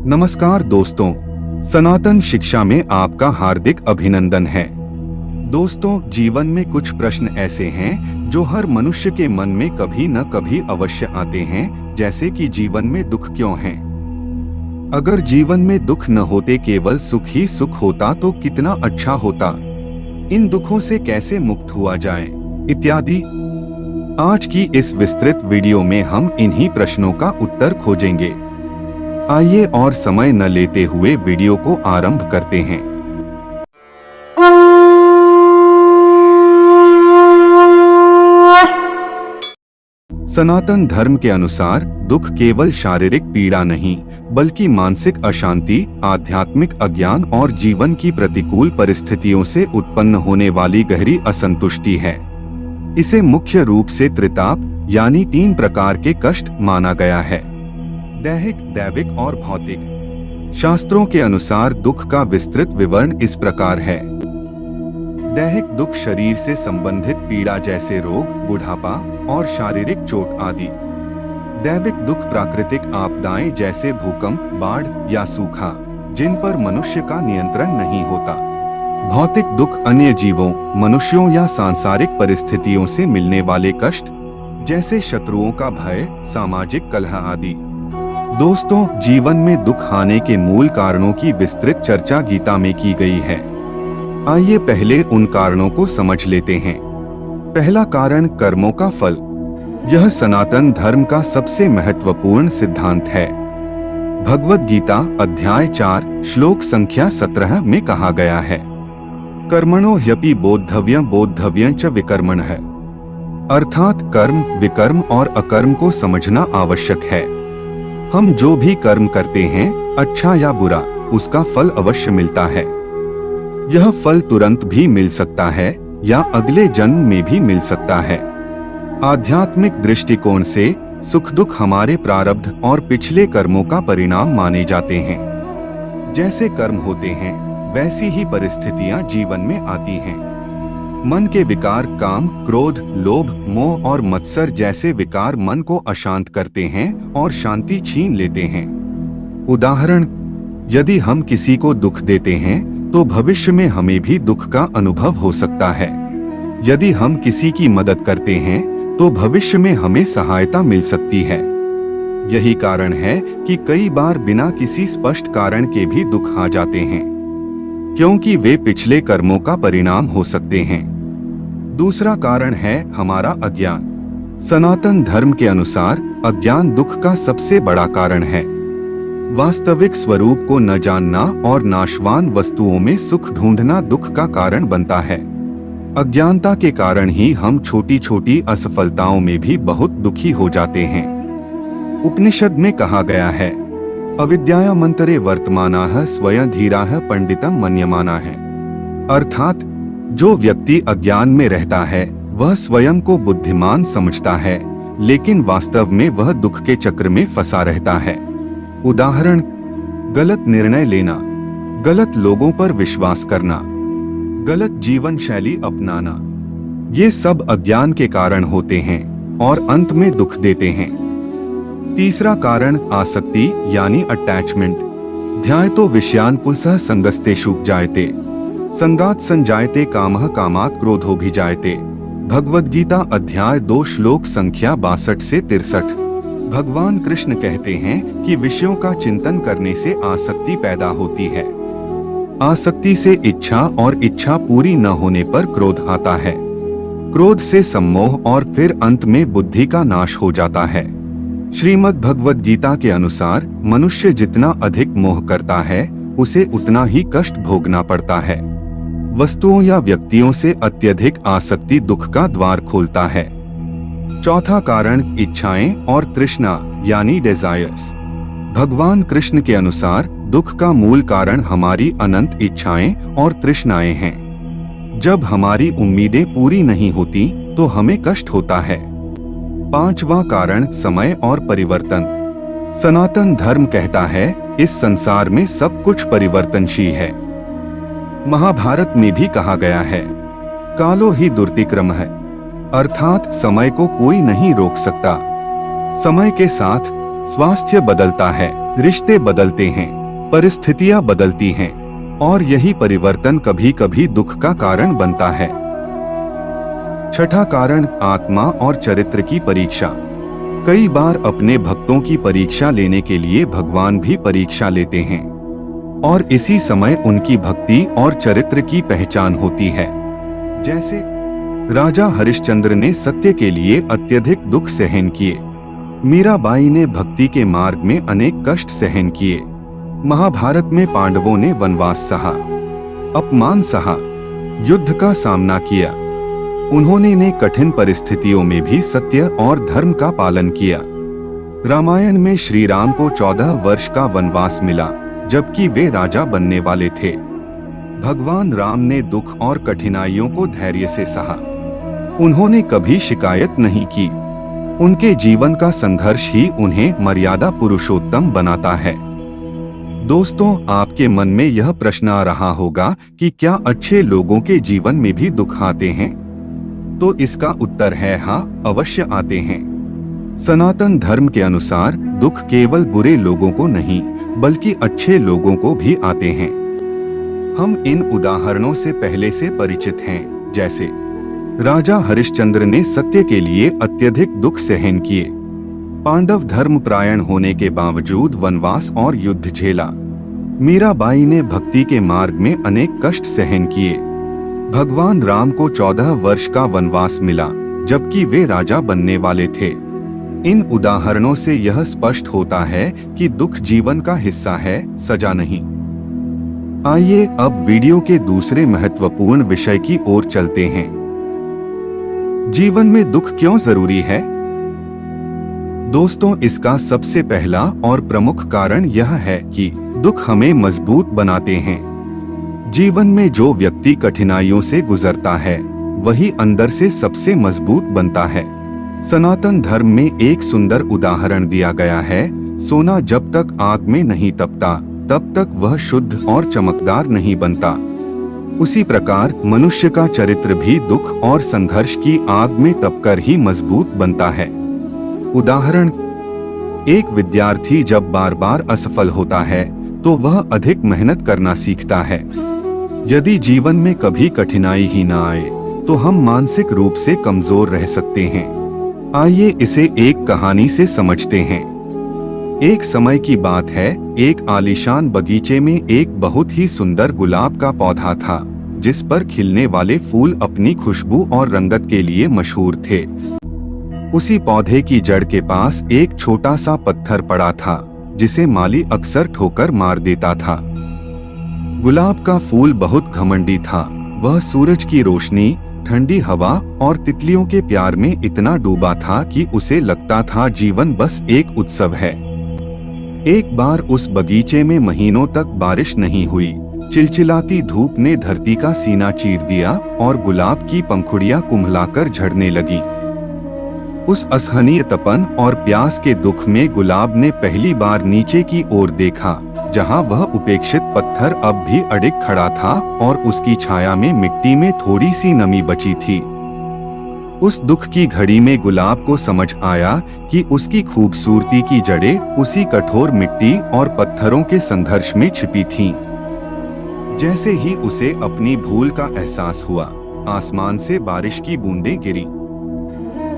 नमस्कार दोस्तों, सनातन शिक्षा में आपका हार्दिक अभिनंदन है। दोस्तों, जीवन में कुछ प्रश्न ऐसे हैं जो हर मनुष्य के मन में कभी न कभी अवश्य आते हैं, जैसे कि जीवन में दुख क्यों है? अगर जीवन में दुख न होते, केवल सुख ही सुख होता तो कितना अच्छा होता। इन दुखों से कैसे मुक्त हुआ जाए, इत्यादि। आज की इस विस्तृत वीडियो में हम इन्हीं प्रश्नों का उत्तर खोजेंगे। आइए और समय न लेते हुए वीडियो को आरंभ करते हैं। सनातन धर्म के अनुसार दुख केवल शारीरिक पीड़ा नहीं, बल्कि मानसिक अशांति, आध्यात्मिक अज्ञान और जीवन की प्रतिकूल परिस्थितियों से उत्पन्न होने वाली गहरी असंतुष्टि है। इसे मुख्य रूप से त्रिताप यानी 3 प्रकार के कष्ट माना गया है: दैहिक, दैविक और भौतिक। शास्त्रों के अनुसार दुख का विस्तृत विवरण इस प्रकार है। दैहिक दुख शरीर से संबंधित पीड़ा जैसे रोग, बुढ़ापा और शारीरिक चोट आदि। दैविक दुख प्राकृतिक आपदाएं जैसे भूकंप, बाढ़ या सूखा, जिन पर मनुष्य का नियंत्रण नहीं होता। भौतिक दुख अन्य जीवों, मनुष्यों या सांसारिक परिस्थितियों से मिलने वाले कष्ट, जैसे शत्रुओं का भय, सामाजिक कलह आदि। दोस्तों, जीवन में दुख आने के मूल कारणों की विस्तृत चर्चा गीता में की गई है। आइए पहले उन कारणों को समझ लेते हैं। पहला कारण, कर्मों का फल। यह सनातन धर्म का सबसे महत्वपूर्ण सिद्धांत है। भगवद गीता अध्याय 4 श्लोक संख्या 17 में कहा गया है, कर्मणो ह्यपि बोद्धव्यं बोद्धव्यं च विकर्मणः। अर्थात कर्म, विकर्म और अकर्म को समझना आवश्यक है। हम जो भी कर्म करते हैं, अच्छा या बुरा, उसका फल अवश्य मिलता है। यह फल तुरंत भी मिल सकता है या अगले जन्म में भी मिल सकता है। आध्यात्मिक दृष्टिकोण से सुख दुख हमारे प्रारब्ध और पिछले कर्मों का परिणाम माने जाते हैं। जैसे कर्म होते हैं, वैसी ही परिस्थितियां जीवन में आती हैं। मन के विकार, काम, क्रोध, लोभ, मोह और मत्सर जैसे विकार मन को अशांत करते हैं और शांति छीन लेते हैं। उदाहरण, यदि हम किसी को दुख देते हैं तो भविष्य में हमें भी दुख का अनुभव हो सकता है। यदि हम किसी की मदद करते हैं तो भविष्य में हमें सहायता मिल सकती है। यही कारण है कि कई बार बिना किसी स्पष्ट कारण के भी दुख आ जाते हैं, क्योंकि वे पिछले कर्मों का परिणाम हो सकते हैं। दूसरा कारण है हमारा अज्ञान। सनातन धर्म के अनुसार अज्ञान दुख का सबसे बड़ा कारण है। वास्तविक स्वरूप को न जानना और नाशवान वस्तुओं में सुख ढूंढना दुख का कारण बनता है। अज्ञानता के कारण ही हम छोटी छोटी असफलताओं में भी बहुत दुखी हो जाते हैं। उपनिषद में कहा गया है, अविद्याया मंतरे वर्तमानाः स्वयं धीराः पंडितम मन्यमानाः। अर्थात जो व्यक्ति अज्ञान में रहता है वह स्वयं को बुद्धिमान समझता है, लेकिन वास्तव में वह दुख के चक्र में फंसा रहता है। उदाहरण, गलत निर्णय लेना, गलत लोगों पर विश्वास करना, गलत जीवन शैली अपनाना, ये सब अज्ञान के कारण होते हैं और अंत में दुख देते हैं। तीसरा कारण, आसक्ति यानी अटैचमेंट। ध्यायतो विषयान् पुंसः संगस्तेषु जायते, संगात् संजायते कामः कामात् क्रोधोऽभिजायते। भगवद गीता अध्याय 2 श्लोक संख्या 62 से 63। भगवान कृष्ण कहते हैं कि विषयों का चिंतन करने से आसक्ति पैदा होती है। आसक्ति से इच्छा और इच्छा पूरी न होने पर क्रोध आता है। क्रोध से सम्मोह और फिर अंत में बुद्धि का नाश हो जाता है। श्रीमद् भगवद गीता के अनुसार मनुष्य जितना अधिक मोह करता है, उसे उतना ही कष्ट भोगना पड़ता है। वस्तुओं या व्यक्तियों से अत्यधिक आसक्ति दुख का द्वार खोलता है। चौथा कारण, इच्छाएं और तृष्णा यानी डिजायर्स। भगवान कृष्ण के अनुसार दुख का मूल कारण हमारी अनंत इच्छाएं और तृष्णाएं हैं। जब हमारी उम्मीदें पूरी नहीं होती तो हमें कष्ट होता है। पांचवा कारण, समय और परिवर्तन। सनातन धर्म कहता है, इस संसार में सब कुछ परिवर्तनशील है। महाभारत में भी कहा गया है, कालो ही दुर्तिक्रम है, अर्थात समय को कोई नहीं रोक सकता। समय के साथ स्वास्थ्य बदलता है, रिश्ते बदलते हैं, परिस्थितियां बदलती हैं, और यही परिवर्तन कभी कभी दुख का कारण बनता है। छठा कारण, आत्मा और चरित्र की परीक्षा। कई बार अपने भक्तों की परीक्षा लेने के लिए भगवान भी परीक्षा लेते हैं, और इसी समय उनकी भक्ति और चरित्र की पहचान होती है। जैसे राजा हरिश्चंद्र ने सत्य के लिए अत्यधिक दुख सहन किए, मीराबाई ने भक्ति के मार्ग में अनेक कष्ट सहन किए, महाभारत में पांडवों ने वनवास सहा, अपमान सहा, युद्ध का सामना किया। उन्होंने ने कठिन परिस्थितियों में भी सत्य और धर्म का पालन किया। रामायण में श्री राम को 14 वर्ष का वनवास मिला, जबकि वे राजा बनने वाले थे। भगवान राम ने दुख और कठिनाइयों को धैर्य से सहा। उन्होंने कभी शिकायत नहीं की। उनके जीवन का संघर्ष ही उन्हें मर्यादा पुरुषोत्तम बनाता है। दोस्तों, आपके मन में यह प्रश्न आ रहा होगा कि क्या अच्छे लोगों के जीवन में भी दुख आते हैं? तो इसका उत्तर है हाँ, अवश्य आते हैं। सनातन धर्म के अनुसार दुख केवल बुरे लोगों को नहीं, बल्कि अच्छे लोगों को भी आते हैं। हम इन उदाहरणों से पहले से परिचित हैं, जैसे राजा हरिश्चंद्र ने सत्य के लिए अत्यधिक दुख सहन किए, पांडव धर्मपरायण होने के बावजूद वनवास और युद्ध झेला, मीराबाई ने भक्ति के मार्ग में अनेक कष्ट सहन किए, भगवान राम को 14 वर्ष का वनवास मिला, जबकि वे राजा बनने वाले थे। इन उदाहरणों से यह स्पष्ट होता है कि दुख जीवन का हिस्सा है, सजा नहीं। आइए अब वीडियो के दूसरे महत्वपूर्ण विषय की ओर चलते हैं। जीवन में दुख क्यों जरूरी है? दोस्तों, इसका सबसे पहला और प्रमुख कारण यह है कि दुख हमें मजबूत बनाते हैं। जीवन में जो व्यक्ति कठिनाइयों से गुजरता है, वही अंदर से सबसे मजबूत बनता है। सनातन धर्म में एक सुंदर उदाहरण दिया गया है, सोना जब तक आग में नहीं तपता, तब तक वह शुद्ध और चमकदार नहीं बनता। उसी प्रकार मनुष्य का चरित्र भी दुख और संघर्ष की आग में तपकर ही मजबूत बनता है। उदाहरण, एक विद्यार्थी जब बार बार असफल होता है, तो वह अधिक मेहनत करना सीखता है। यदि जीवन में कभी कठिनाई ही ना आए, तो हम मानसिक रूप से कमजोर रह सकते हैं। आइए इसे एक कहानी से समझते हैं। एक समय की बात है, एक आलीशान बगीचे में एक बहुत ही सुंदर गुलाब का पौधा था, जिस पर खिलने वाले फूल अपनी खुशबू और रंगत के लिए मशहूर थे। उसी पौधे की जड़ के पास एक छोटा सा पत्थर पड़ा था, जिसे माली अक्सर ठोकर मार देता था। गुलाब का फूल बहुत घमंडी था। वह सूरज की रोशनी, ठंडी हवा और तितलियों के प्यार में इतना डूबा था कि उसे लगता था जीवन बस एक उत्सव है। एक बार उस बगीचे में महीनों तक बारिश नहीं हुई। चिलचिलाती धूप ने धरती का सीना चीर दिया और गुलाब की पंखुड़ियां कुम्हलाकर झड़ने लगी। उस असहनीय तपन और प्यास के दुख में गुलाब ने पहली बार नीचे की ओर देखा, जहां वह उपेक्षित पत्थर अब भी अडिग खड़ा था और उसकी छाया में मिट्टी में थोड़ी सी नमी बची थी। उस दुख की घड़ी में गुलाब को समझ आया कि उसकी खूबसूरती की जड़ें उसी कठोर मिट्टी और पत्थरों के संघर्ष में छिपी थीं। जैसे ही उसे अपनी भूल का एहसास हुआ, आसमान से बारिश की बूंदें गिरी।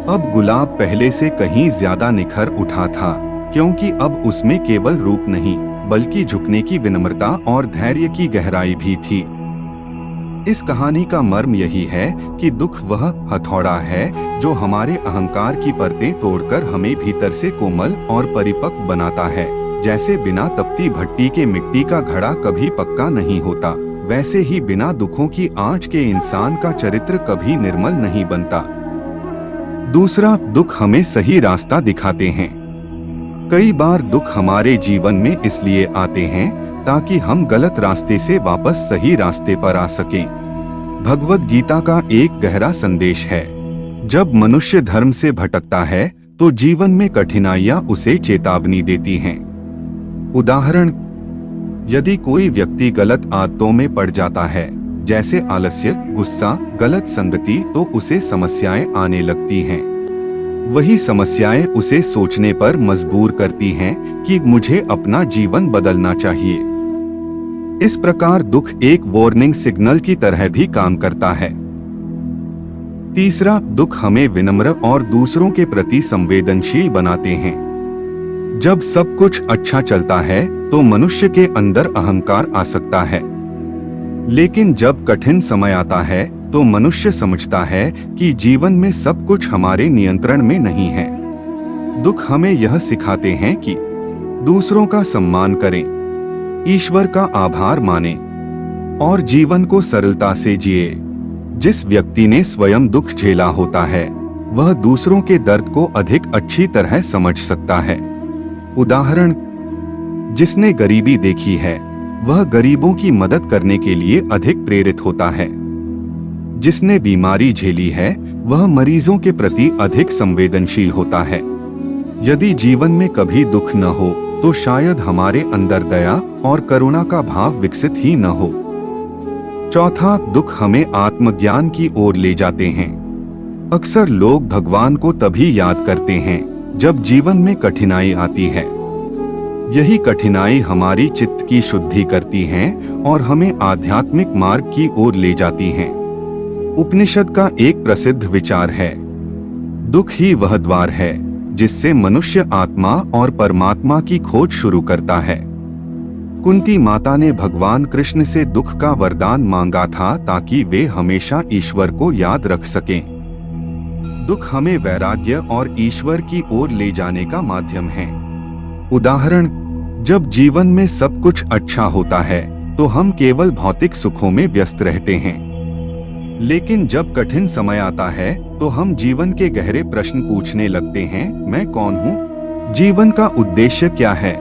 अब गुलाब पहले से कहीं ज्यादा निखर उठा था, क्योंकि अब उसमें केवल रूप नहीं, बल्कि झुकने की विनम्रता और धैर्य की गहराई भी थी। इस कहानी का मर्म यही है कि दुख वह हथौड़ा है जो हमारे अहंकार की परतें तोड़कर हमें भीतर से कोमल और परिपक्व बनाता है। जैसे बिना तपती भट्टी के मिट्टी का घड़ा कभी पक्का नहीं होता, वैसे ही बिना दुखों की आंच के इंसान का चरित्र कभी निर्मल नहीं बनता। दूसरा, दुख हमें सही रास्ता दिखाते हैं। कई बार दुख हमारे जीवन में इसलिए आते हैं ताकि हम गलत रास्ते से वापस सही रास्ते पर आ सकें। भगवद गीता का एक गहरा संदेश है, जब मनुष्य धर्म से भटकता है तो जीवन में कठिनाइयां उसे चेतावनी देती हैं। उदाहरण, यदि कोई व्यक्ति गलत आदतों में पड़ जाता है, जैसे आलस्य, गुस्सा, गलत संगति, तो उसे समस्याएं आने लगती हैं। वही समस्याएं उसे सोचने पर मजबूर करती हैं कि मुझे अपना जीवन बदलना चाहिए। इस प्रकार दुख एक वार्निंग सिग्नल की तरह भी काम करता है। तीसरा, दुख हमें विनम्र और दूसरों के प्रति संवेदनशील बनाते हैं। जब सब कुछ अच्छा चलता है तो मनुष्य के अंदर अहंकार आ सकता है, लेकिन जब कठिन समय आता है तो मनुष्य समझता है कि जीवन में सब कुछ हमारे नियंत्रण में नहीं है। दुख हमें यह सिखाते हैं कि दूसरों का सम्मान करें, ईश्वर का आभार मानें और जीवन को सरलता से जिए। जिस व्यक्ति ने स्वयं दुख झेला होता है वह दूसरों के दर्द को अधिक अच्छी तरह समझ सकता है। उदाहरण, जिसने गरीबी देखी है वह गरीबों की मदद करने के लिए अधिक प्रेरित होता है। जिसने बीमारी झेली है वह मरीजों के प्रति अधिक संवेदनशील होता है। यदि जीवन में कभी दुख न हो तो शायद हमारे अंदर दया और करुणा का भाव विकसित ही न हो। चौथा, दुख हमें आत्मज्ञान की ओर ले जाते हैं। अक्सर लोग भगवान को तभी याद करते हैं जब जीवन में कठिनाई आती है। यही कठिनाई हमारी चित्त की शुद्धि करती हैं और हमें आध्यात्मिक मार्ग की ओर ले जाती हैं। उपनिषद का एक प्रसिद्ध विचार है, दुख ही वह द्वार है जिससे मनुष्य आत्मा और परमात्मा की खोज शुरू करता है। कुंती माता ने भगवान कृष्ण से दुख का वरदान मांगा था ताकि वे हमेशा ईश्वर को याद रख सकें। दुख हमें वैराग्य और ईश्वर की ओर ले जाने का माध्यम है। उदाहरण, जब जीवन में सब कुछ अच्छा होता है तो हम केवल भौतिक सुखों में व्यस्त रहते हैं, लेकिन जब कठिन समय आता है तो हम जीवन के गहरे प्रश्न पूछने लगते हैं, मैं कौन हूँ? जीवन का उद्देश्य क्या है?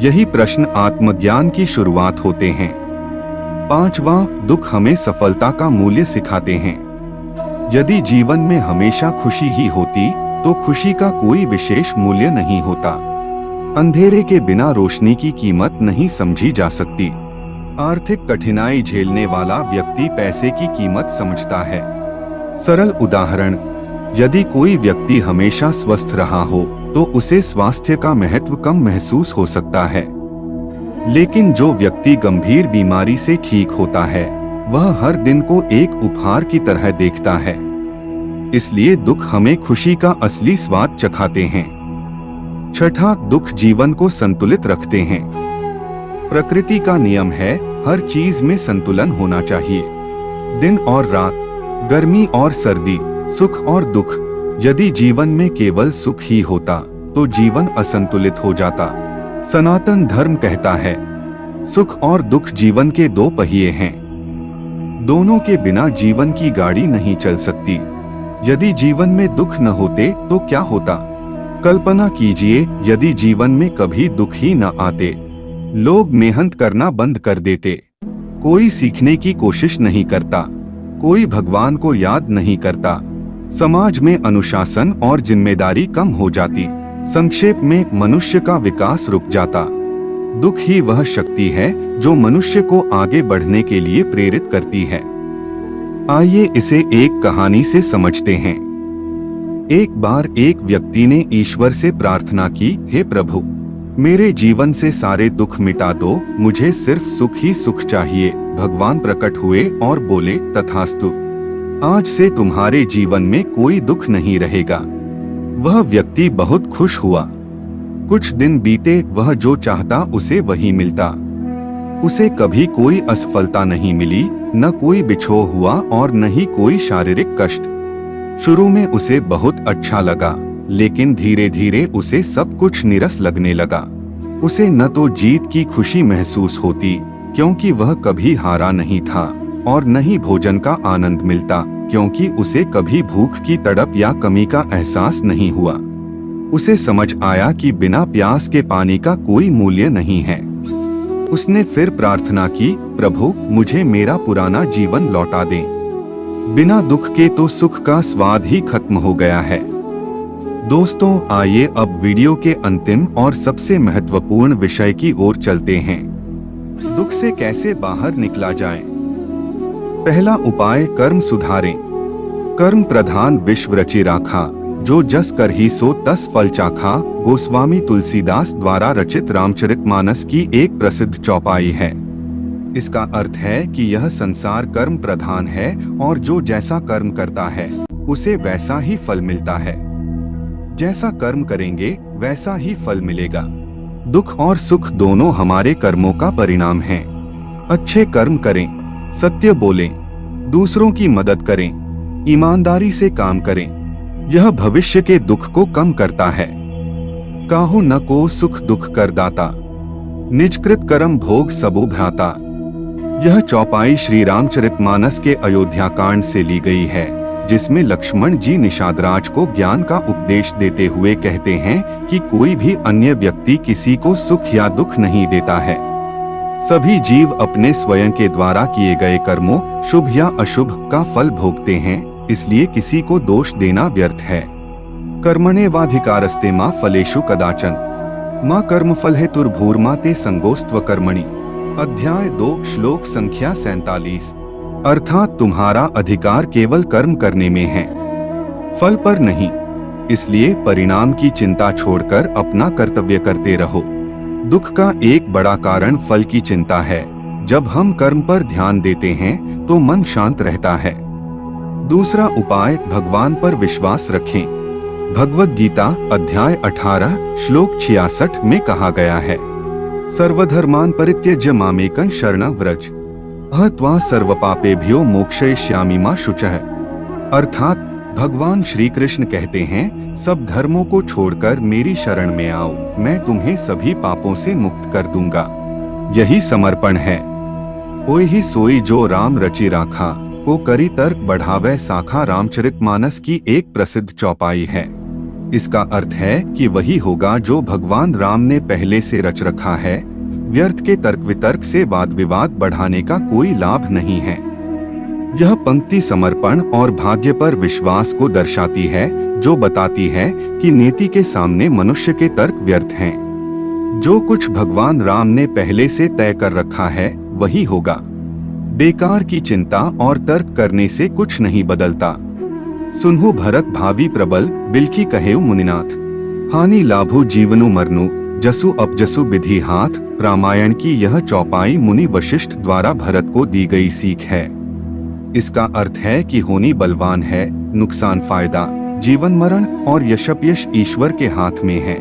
यही प्रश्न आत्मज्ञान की शुरुआत होते हैं। पांचवा, दुख हमें सफलता का मूल्य सिखाते हैं। यदि जीवन में हमेशा खुशी ही होती तो खुशी का कोई विशेष मूल्य नहीं होता। अंधेरे के बिना रोशनी की कीमत नहीं समझी जा सकती। आर्थिक कठिनाई झेलने वाला व्यक्ति पैसे की कीमत समझता है। सरल उदाहरण, यदि कोई व्यक्ति हमेशा स्वस्थ रहा हो तो उसे स्वास्थ्य का महत्व कम महसूस हो सकता है, लेकिन जो व्यक्ति गंभीर बीमारी से ठीक होता है वह हर दिन को एक उपहार की तरह देखता है। इसलिए दुख हमें खुशी का असली स्वाद चखाते हैं। छठा, दुख जीवन को संतुलित रखते हैं। प्रकृति का नियम है, हर चीज में संतुलन होना चाहिए। दिन और रात, गर्मी और सर्दी, सुख और दुख। यदि जीवन में केवल सुख ही होता तो जीवन असंतुलित हो जाता। सनातन धर्म कहता है, सुख और दुख जीवन के दो पहिए हैं। दोनों के बिना जीवन की गाड़ी नहीं चल सकती। यदि जीवन में दुख न होते तो क्या होता? कल्पना कीजिए, यदि जीवन में कभी दुख ही न आते, लोग मेहनत करना बंद कर देते, कोई सीखने की कोशिश नहीं करता, कोई भगवान को याद नहीं करता, समाज में अनुशासन और जिम्मेदारी कम हो जाती। संक्षेप में, मनुष्य का विकास रुक जाता। दुख ही वह शक्ति है जो मनुष्य को आगे बढ़ने के लिए प्रेरित करती है। आइए इसे एक कहानी से समझते हैं। एक बार एक व्यक्ति ने ईश्वर से प्रार्थना की, हे प्रभु, मेरे जीवन से सारे दुख मिटा दो, मुझे सिर्फ सुख ही सुख चाहिए। भगवान प्रकट हुए और बोले, तथास्तु, आज से तुम्हारे जीवन में कोई दुख नहीं रहेगा। वह व्यक्ति बहुत खुश हुआ। कुछ दिन बीते, वह जो चाहता उसे वही मिलता। उसे कभी कोई असफलता नहीं मिली, न कोई बिछोह हुआ और न ही कोई शारीरिक कष्ट। शुरू में उसे बहुत अच्छा लगा, लेकिन धीरे धीरे उसे सब कुछ नीरस लगने लगा। उसे न तो जीत की खुशी महसूस होती, क्योंकि वह कभी हारा नहीं था, और न ही भोजन का आनंद मिलता, क्योंकि उसे कभी भूख की तड़प या कमी का एहसास नहीं हुआ। उसे समझ आया कि बिना प्यास के पानी का कोई मूल्य नहीं है। उसने फिर प्रार्थना की, प्रभु, मुझे मेरा पुराना जीवन लौटा दें। बिना दुख के तो सुख का स्वाद ही खत्म हो गया है। दोस्तों, आइए अब वीडियो के अंतिम और सबसे महत्वपूर्ण विषय की ओर चलते हैं। दुख से कैसे बाहर निकला जाए। पहला उपाय, कर्म सुधारें। कर्म प्रधान विश्व रचि राखा, जो जस कर ही सो तस फल चाखा गोस्वामी तुलसीदास द्वारा रचित रामचरितमानस की एक प्रसिद्ध चौपाई है। इसका अर्थ है कि यह संसार कर्म प्रधान है और जो जैसा कर्म करता है उसे वैसा ही फल मिलता है। जैसा कर्म करेंगे वैसा ही फल मिलेगा। दुख और सुख दोनों हमारे कर्मों का परिणाम हैं। अच्छे कर्म करें, सत्य बोलें, दूसरों की मदद करें, ईमानदारी से काम करें, यह भविष्य के दुख को कम करता है। काहू न को सुख दुख कर दाता, निजकृत कर्म भोग सबो भ्राता। यह चौपाई श्री रामचरितमानस के अयोध्या कांड से ली गई है, जिसमें लक्ष्मण जी निषादराज को ज्ञान का उपदेश देते हुए कहते हैं कि कोई भी अन्य व्यक्ति किसी को सुख या दुख नहीं देता है। सभी जीव अपने स्वयं के द्वारा किए गए कर्मों, शुभ या अशुभ, का फल भोगते हैं, इसलिए किसी को दोष देना व्यर्थ है। कर्मण्येवाधिकारस्ते मा फलेषु कदाचन मां कर्मफल हेतुर्भूर्मा ते संगोस्त्व कर्मणि। अध्याय 2 श्लोक संख्या 47। अर्थात तुम्हारा अधिकार केवल कर्म करने में है, फल पर नहीं। इसलिए परिणाम की चिंता छोड़कर अपना कर्तव्य करते रहो। दुख का एक बड़ा कारण फल की चिंता है। जब हम कर्म पर ध्यान देते हैं तो मन शांत रहता है। दूसरा उपाय, भगवान पर विश्वास रखें। भगवद गीता अध्याय 18 श्लोक 66 में कहा गया है, सर्वधर्मान् परित्यज्य मामेकं शरणं व्रज अहत्वा सर्वपापेभ्यो मोक्षयिष्यामि मा शुचः। अर्थात भगवान श्री कृष्ण कहते हैं, सब धर्मों को छोड़कर मेरी शरण में आओ, मैं तुम्हें सभी पापों से मुक्त कर दूंगा। यही समर्पण है। कोई ही सोई जो राम रचि राखा, को करी तर्क बढ़ावे साखा रामचरितमानस की एक प्रसिद्ध चौपाई है। इसका अर्थ है कि वही होगा जो भगवान राम ने पहले से रच रखा है। व्यर्थ के तर्क वितर्क से वाद विवाद बढ़ाने का कोई लाभ नहीं है। यह पंक्ति समर्पण और भाग्य पर विश्वास को दर्शाती है, जो बताती है कि नीति के सामने मनुष्य के तर्क व्यर्थ हैं। जो कुछ भगवान राम ने पहले से तय कर रखा है वही होगा। बेकार की चिंता और तर्क करने से कुछ नहीं बदलता। सुनहु भरत भावी प्रबल, बिलखी कहेउ मुनिनाथ। हानि लाभु जीवनु मरनु, जसु अपजसु विधि हाथ। रामायण की यह चौपाई मुनि वशिष्ठ द्वारा भरत को दी गई सीख है। इसका अर्थ है कि होनी बलवान है, नुकसान फायदा, जीवन मरण और यशपयश ईश्वर के हाथ में है।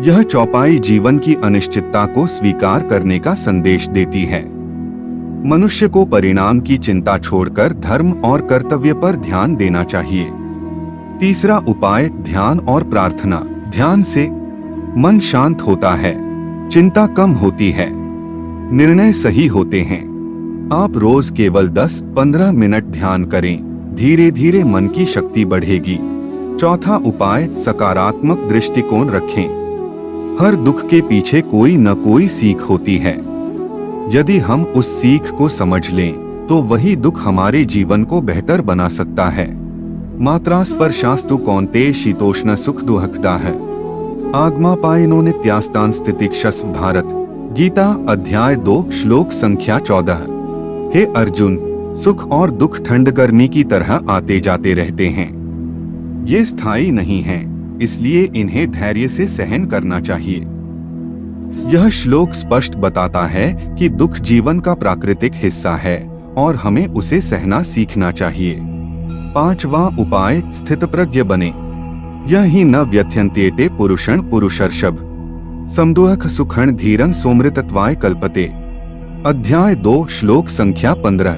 यह चौपाई जीवन की अनिश्चितता को स्वीकार करने का संदेश देती है। मनुष्य को परिणाम की चिंता छोड़कर धर्म और कर्तव्य पर ध्यान देना चाहिए। तीसरा उपाय, ध्यान और प्रार्थना। ध्यान से मन शांत होता है, चिंता कम होती है, निर्णय सही होते हैं। आप रोज केवल 10-15 मिनट ध्यान करें, धीरे धीरे मन की शक्ति बढ़ेगी। चौथा उपाय, सकारात्मक दृष्टिकोण रखें। हर दुख के पीछे कोई न कोई सीख होती है। यदि हम उस सीख को समझ लें तो वही दुख हमारे जीवन को बेहतर बना सकता है। मात्रा स्पर्शास्तु कौन्तेय शीतोष्ण सुख दुहकदा है। आगमा पायनो नित्यास्तान स्थितिक्षस्व भारत। गीता अध्याय 2 श्लोक संख्या 14। हे अर्जुन, सुख और दुख ठंड गर्मी की तरह आते जाते रहते हैं। ये स्थायी नहीं हैं, इसलिए इन्हें धैर्य से सहन करना चाहिए। यह श्लोक स्पष्ट बताता है कि दुख जीवन का प्राकृतिक हिस्सा है और हमें उसे सहना सीखना चाहिए। पांचवा उपाय, स्थितप्रज्ञ बने। यह ही न व्यथ्यन्त्येते पुरुषं पुरुषर्षभ समदुःख सुखं धीरं सोमृतत्वाय कल्पते। अध्याय 2 श्लोक संख्या 15।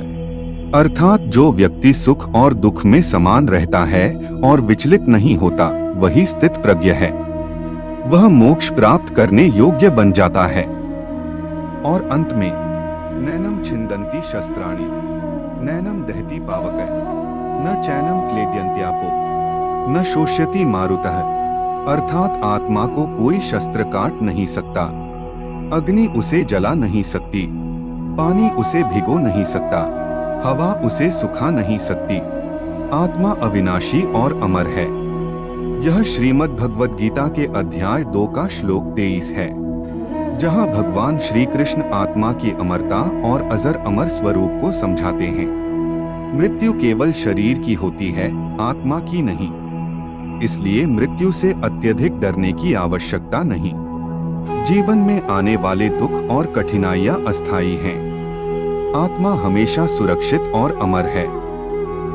अर्थात जो व्यक्ति सुख और दुख में समान रहता है और विचलित नहीं होता, वही स्थित प्रज्ञ है। वह मोक्ष प्राप्त करने योग्य बन जाता है। और अंत में, नैनम छिन्दन्ति शस्त्राणि नैनम दहति पावकः न चैनम क्लेद्यन्त्यापो न शोष्यति मारुतः। अर्थात आत्मा को कोई शस्त्र काट नहीं सकता, अग्नि उसे जला नहीं सकती, पानी उसे भिगो नहीं सकता, हवा उसे सुखा नहीं सकती। आत्मा अविनाशी और अमर है। यह श्रीमद् भगवद गीता के अध्याय 2 का श्लोक 23 है, जहां भगवान श्री कृष्ण आत्मा की अमरता और अजर अमर स्वरूप को समझाते हैं। मृत्यु केवल शरीर की होती है, आत्मा की नहीं। इसलिए मृत्यु से अत्यधिक डरने की आवश्यकता नहीं। जीवन में आने वाले दुख और कठिनाइयां अस्थायी हैं। आत्मा हमेशा सुरक्षित और अमर है।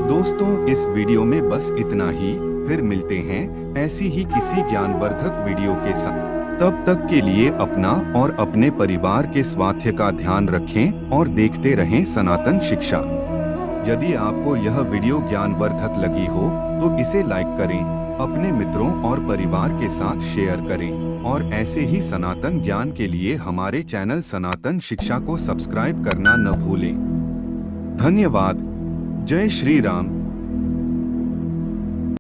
दोस्तों, इस वीडियो में बस इतना ही। फिर मिलते हैं ऐसी ही किसी ज्ञानवर्धक वीडियो के साथ। तब तक के लिए अपना और अपने परिवार के स्वास्थ्य का ध्यान रखें और देखते रहें सनातन शिक्षा। यदि आपको यह वीडियो ज्ञानवर्धक लगी हो तो इसे लाइक करें, अपने मित्रों और परिवार के साथ शेयर करें और ऐसे ही सनातन ज्ञान के लिए हमारे चैनल सनातन शिक्षा को सब्सक्राइब करना न भूलें। धन्यवाद। जय श्री राम।